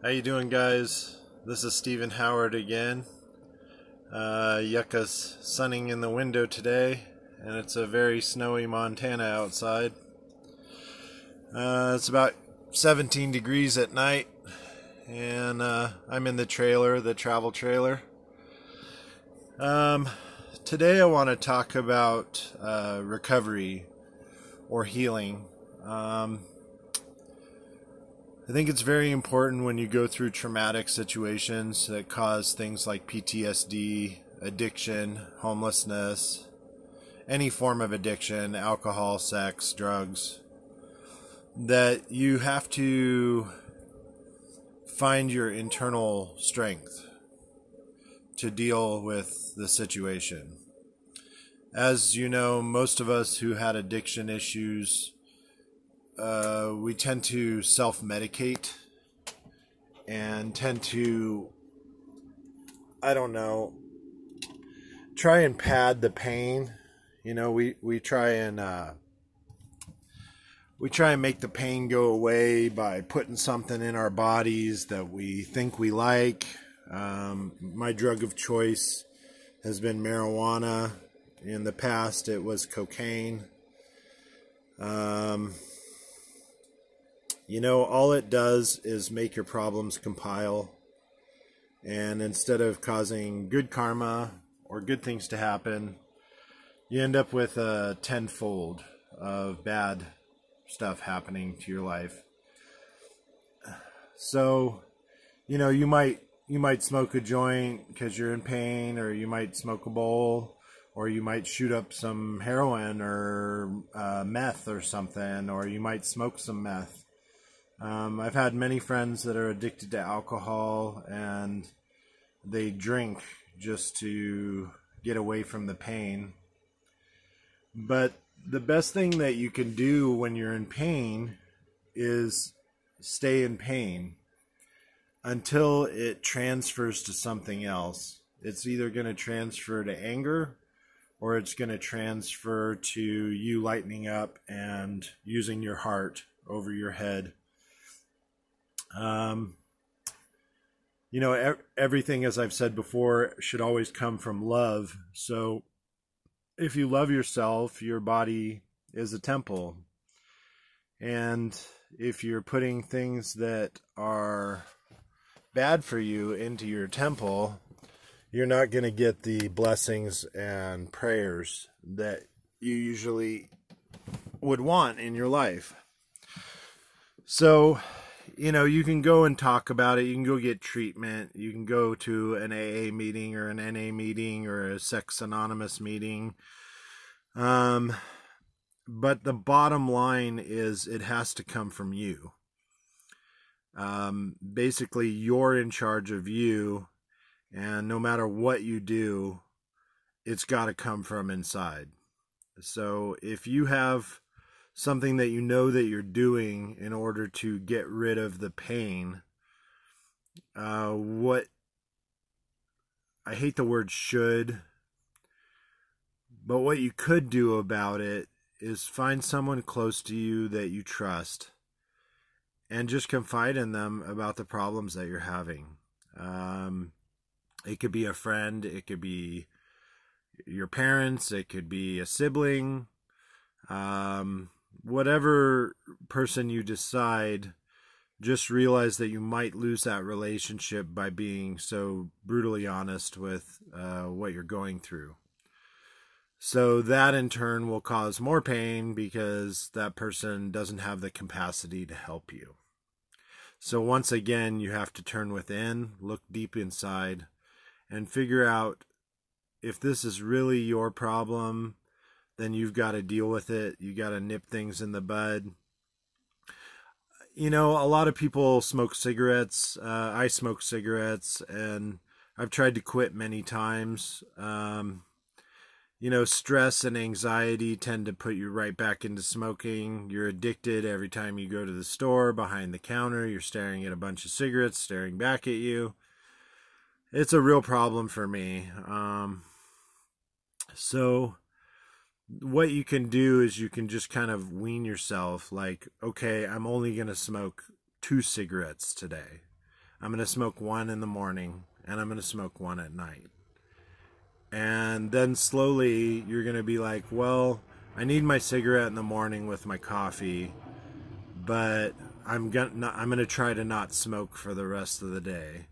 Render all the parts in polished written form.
How you doing, guys? This is Stephen Howard again. Yucca's sunning in the window today, and it's a very snowy Montana outside. It's about 17 degrees at night, and I'm in the trailer, the travel trailer. Today I want to talk about recovery or healing. I think it's very important when you go through traumatic situations that cause things like PTSD, addiction, homelessness, any form of addiction, alcohol, sex, drugs, that you have to find your internal strength to deal with the situation. As you know, most of us who had addiction issues, we tend to self-medicate and tend to, try and pad the pain. You know, we try and make the pain go away by putting something in our bodies that we think we like. My drug of choice has been marijuana. In the past, it was cocaine. All it does is make your problems compile. And instead of causing good karma or good things to happen, you end up with a tenfold of bad stuff happening to your life. So, you might smoke a joint because you're in pain, or you might smoke a bowl, or you might shoot up some heroin or meth or something, or you might smoke some meth. I've had many friends that are addicted to alcohol, and they drink just to get away from the pain. But the best thing that you can do when you're in pain is stay in pain until it transfers to something else. It's either going to transfer to anger, or it's going to transfer to you lightening up and using your heart over your head. Everything, as I've said before, should always come from love. So if you love yourself, your body is a temple. And if you're putting things that are bad for you into your temple, you're not going to get the blessings and prayers that you usually would want in your life. So, you can go and talk about it. You can go get treatment. You can go to an AA meeting or an NA meeting or a Sex Anonymous meeting. But the bottom line is it has to come from you. Basically, you're in charge of you, and no matter what you do, it's got to come from inside. So if you have something that you know that you're doing in order to get rid of the pain, what I hate the word should, but what you could do about it is find someone close to you that you trust and just confide in them about the problems that you're having. It could be a friend, it could be your parents, it could be a sibling, whatever person you decide. Just realize that you might lose that relationship by being so brutally honest with what you're going through. So that in turn will cause more pain because that person doesn't have the capacity to help you. So once again, you have to turn within, look deep inside, and figure out if this is really your problem. Then you've got to deal with it. You got to nip things in the bud. A lot of people smoke cigarettes. I smoke cigarettes, and I've tried to quit many times. Stress and anxiety tend to put you right back into smoking. You're addicted every time you go to the store. Behind the counter, you're staring at a bunch of cigarettes staring back at you. It's a real problem for me. So what you can do is you can just kind of wean yourself, like, okay, I'm only going to smoke 2 cigarettes today. I'm going to smoke one in the morning, and I'm going to smoke one at night. And then slowly you're going to be like, well, I need my cigarette in the morning with my coffee, but I'm going to try to not smoke for the rest of the day.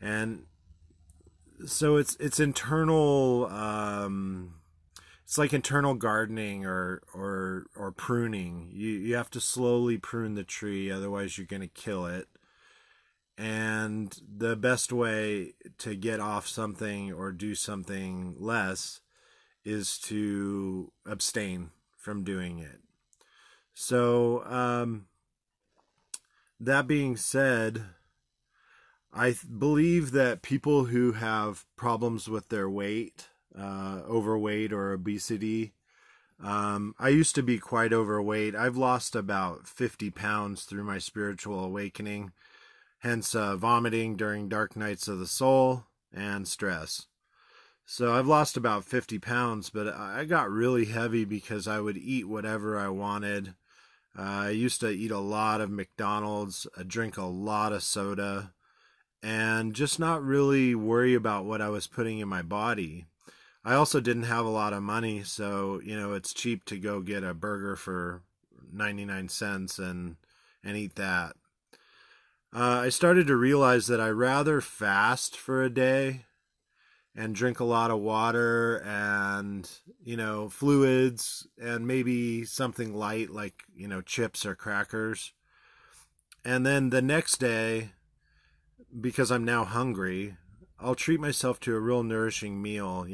And so it's internal, it's like internal gardening or pruning. You have to slowly prune the tree, otherwise you're going to kill it. And the best way to get off something or do something less is to abstain from doing it. So that being said, I believe that people who have problems with their weight, overweight or obesity, I used to be quite overweight. I've lost about 50 pounds through my spiritual awakening, hence vomiting during dark nights of the soul and stress. So I've lost about 50 pounds, but I got really heavy because I would eat whatever I wanted. I used to eat a lot of McDonald's, drink a lot of soda, and just not really worry about what I was putting in my body. I also didn't have a lot of money, so it's cheap to go get a burger for 99 cents and eat that. I started to realize that I'd rather fast for a day and drink a lot of water and, fluids and maybe something light like, chips or crackers. And then the next day, because I'm now hungry, I'll treat myself to a real nourishing meal.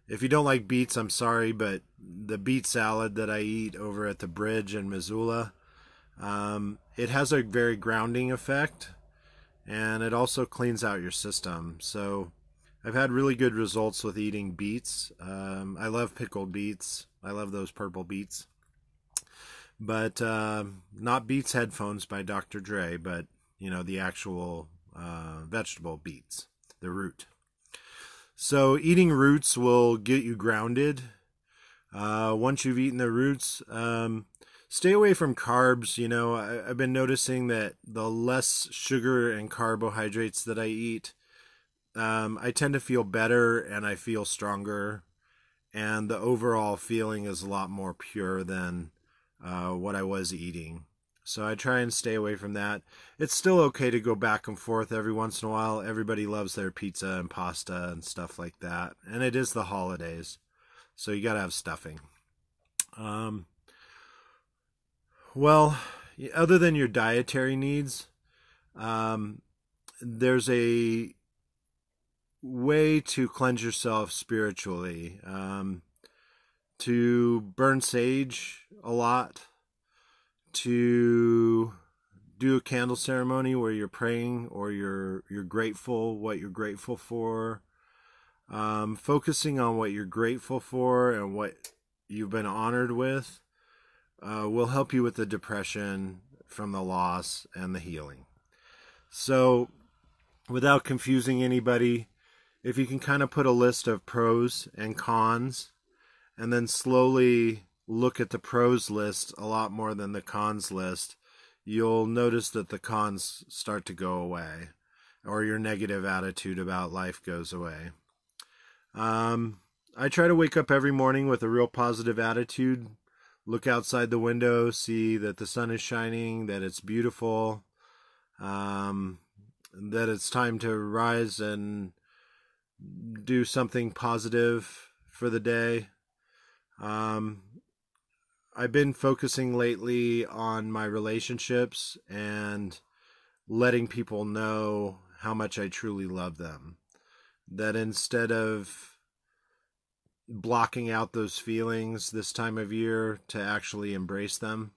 If you don't like beets, I'm sorry, but the beet salad that I eat over at the Bridge in Missoula, it has a very grounding effect, and it also cleans out your system. So I've had really good results with eating beets. I love pickled beets. I love those purple beets. But not Beats Headphones by Dr. Dre, but, the actual vegetable beets, the root. So eating roots will get you grounded. Once you've eaten the roots, stay away from carbs. I've been noticing that the less sugar and carbohydrates that I eat, I tend to feel better and I feel stronger, and the overall feeling is a lot more pure than what I was eating. So I try and stay away from that. It's still okay to go back and forth every once in a while. Everybody loves their pizza and pasta and stuff like that. And it is the holidays, so you gotta have stuffing. Well, other than your dietary needs, there's a way to cleanse yourself spiritually. To burn sage a lot, to do a candle ceremony where you're praying or you're grateful, what you're grateful for, focusing on what you're grateful for and what you've been honored with, will help you with the depression from the loss and the healing. So without confusing anybody, if you can kind of put a list of pros and cons and then slowly look at the pros list a lot more than the cons list, you'll notice that the cons start to go away, or your negative attitude about life goes away. I try to wake up every morning with a real positive attitude, look outside the window, see that the sun is shining, that it's beautiful, that it's time to rise and do something positive for the day. I've been focusing lately on my relationships and letting people know how much I truly love them. That instead of blocking out those feelings this time of year, to actually embrace them.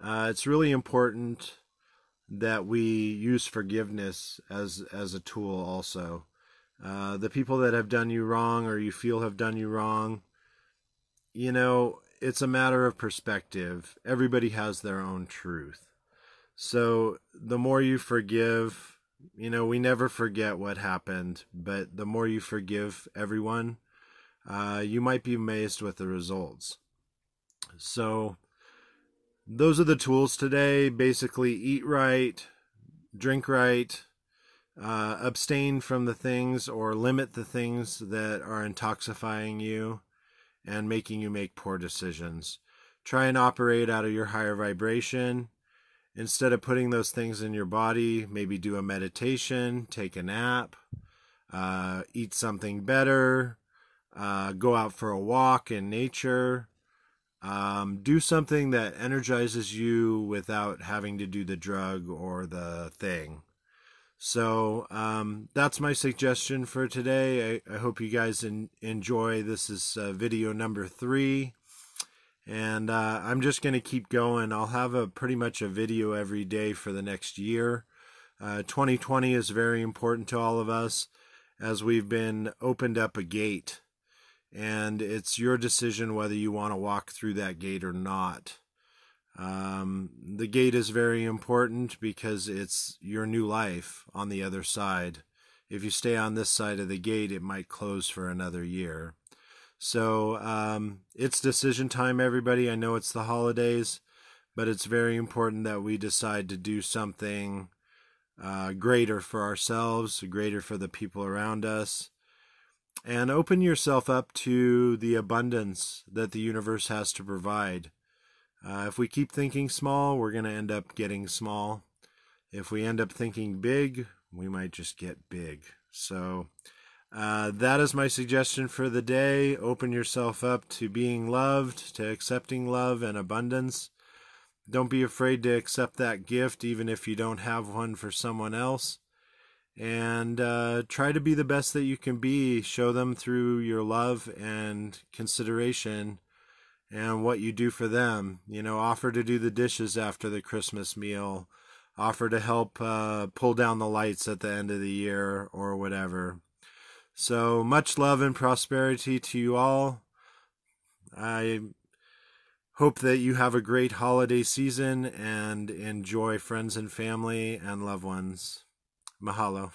It's really important that we use forgiveness as a tool also. The people that have done you wrong or you feel have done you wrong, it's a matter of perspective. Everybody has their own truth. So the more you forgive, we never forget what happened, but the more you forgive everyone, you might be amazed with the results. So those are the tools today. Basically, eat right, drink right, abstain from the things or limit the things that are intoxifying you and making you make poor decisions. Try and operate out of your higher vibration. Instead of putting those things in your body, maybe do a meditation, take a nap, eat something better, go out for a walk in nature. Do something that energizes you without having to do the drug or the thing. So that's my suggestion for today. I hope you guys enjoy. This is video number 3. And I'm just going to keep going. I'll have pretty much a video every day for the next year. 2020 is very important to all of us as we've been opened up a gate. And it's your decision whether you want to walk through that gate or not. The gate is very important because it's your new life on the other side. If you stay on this side of the gate, it might close for another year. So it's decision time, everybody. I know it's the holidays, but it's very important that we decide to do something greater for ourselves, greater for the people around us. And open yourself up to the abundance that the universe has to provide. If we keep thinking small, we're going to end up getting small. If we end up thinking big, we might just get big. So that is my suggestion for the day. Open yourself up to being loved, to accepting love and abundance. Don't be afraid to accept that gift, even if you don't have one for someone else. And try to be the best that you can be. Show them through your love and consideration and what you do for them. You know, offer to do the dishes after the Christmas meal. Offer to help pull down the lights at the end of the year or whatever. So much love and prosperity to you all. I hope that you have a great holiday season and enjoy friends and family and loved ones. Mahalo.